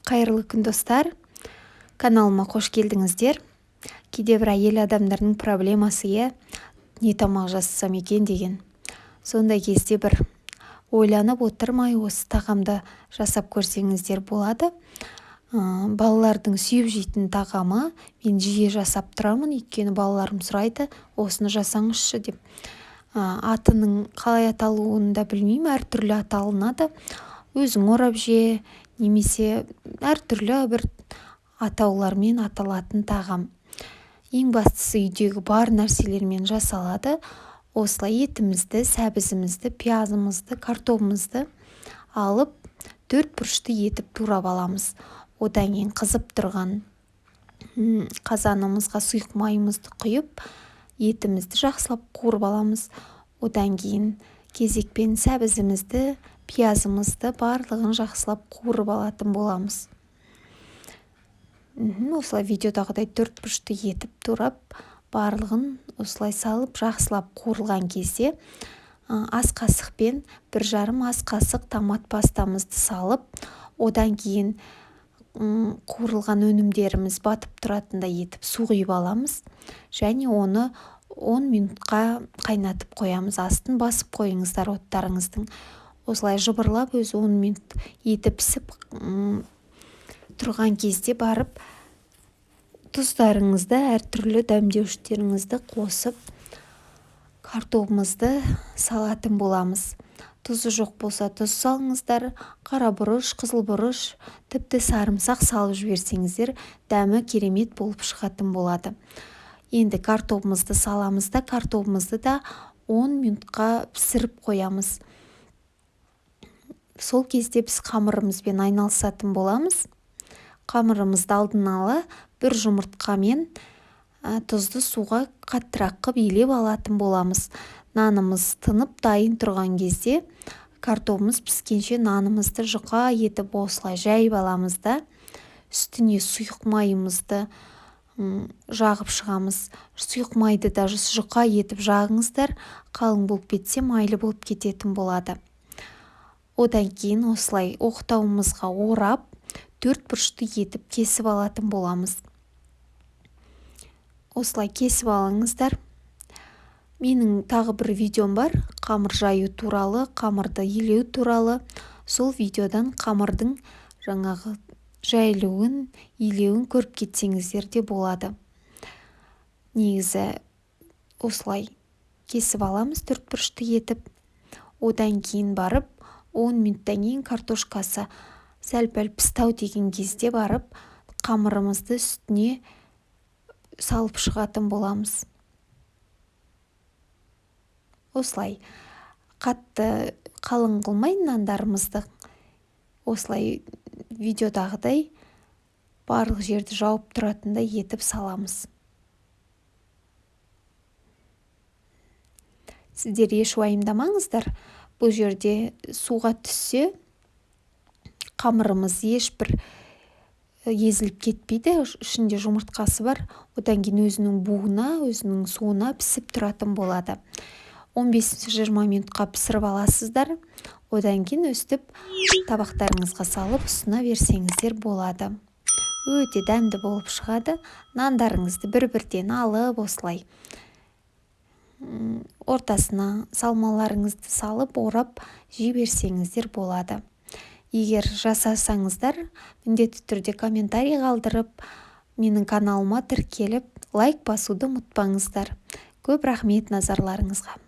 Қайырлы күн достар, каналыма қош келдіңіздер. Кейде бір әйел адамдардың проблемасы не тамақ жасасам екен деген. Сондай кезде бір ойланып отырмай осы тағамды жасап көрсеңіздер болады. Балалардың сүйіп жейтін тағамы мен жиі жасап тұрамын, өйткені балаларым сұрайды, осыны жасаңызшы деп. Атының қалай аталуын да білмеймін, әртүрлі аталынады. Өзің орап же, немесе әртүрлі бір атаулармен аталатын тағам. Ең бастысы үйдегі бар нәрселермен жасалады. Осылай етімізді, сәбізімізді, пиязымызды, картопымызды алып, 4 бұрышты етіп турап аламыз. Одан кейін қызып тұрған қазанымызға сұйық майымызды құйып, етімізді жақсылап қуырып аламыз. Одан кейін кезекпен сәбізімізді, пиязымызды барлығын жақсылап қуырып алатын боламыз. Осылай видеодағыдай 4 бұрышты етіп турап, барлығын осылай салып, жақсылап қуырылған кезде ас қасықпен 1,5 ас қасық томат пастамызды салып, одан кейін қуырылған өнімдеріміз батып тұратындай етіп су құйып аламыз. Және оны 10 минутқа қайнатып қоямыз. Астын басып қойыңыздар оттарыңыздың. Осылай жыбырлап өзі 10 минут еті пісіп тұрған кезде барып тұздарыңызды, әртүрлі дәмдеуіштеріңізді қосып, картопымызды салатын боламыз. Тұзы жоқ болса тұз салыңыздар, қара бұрыш, қызыл бұрыш, тіпті сарымсақ салып жіберсеңіздер, дәмі керемет болып шығатын болады. Енді картопымызды саламыз да, картопымызды да 10 минутқа пісіріп қоямыз. Сол кезде біз қамырымызбен айналысатын боламыз. Қамырымызды алдын ала бір жұмыртқамен тұзды суға қаттырақ қып илеп алатын боламыз. Нанымыз тынып дайын тұрған кезде картопымыз піскенше нанымызды жұқа етіп осылай жайып аламыз да, үстіне сұйық майымызды жағып шығамыз. Сұйық майды да жұқа етіп жағыңыздар, қалың болып кетсе майлы болып кететін болады. Одан кейін осылай оқтауымызға орап, 4 бұрышты етіп кесіп алатын боламыз. Осылай кесіп алыңыздар. Менің тағы бір видеом бар, қамыр жаю туралы, қамырды илеу туралы. Сол видеодан қамырдың жаңағы жайылуын, илеуін көріп кетсеңіздер де болады. Негізі осылай кесіп аламыз 4 бұрышты етіп. Одан кейін барып, 10 минуттан кейін картошкасы сәл-пәл пістау деген кезде барып, қамырымызды үстіне салып шығатын боламыз. Осылай қатты қалың қылмай нандарымызды, осылай видеодағыдай барлық жерді жауып тұратындай етіп саламыз. Сіздер еш уайымдамаңыздар, бұл жерде суға түссе қамырымыз ешбір езіліп кетпейді, ішінде жұмыртқасы бар. Одан кейін өзінің буына, өзінің суына пісіп тұратын болады. 15-20 минутқа пісіріп аласыздар. Одан кейін өстіп табақтарыңызға салып ұсына берсеңіздер болады. Өте дәмді болып шығады. Нандарыңызды бір-бірден алып осылай ортасына салмаларыңызды салып орап жей берсеңіздер болады. Егер жасасаңыздар, міндетті түрде комментарий қалдырып, менің каналыма тіркеліп, лайк басуды ұмытпаңыздар. Көп рахмет назарларыңызға.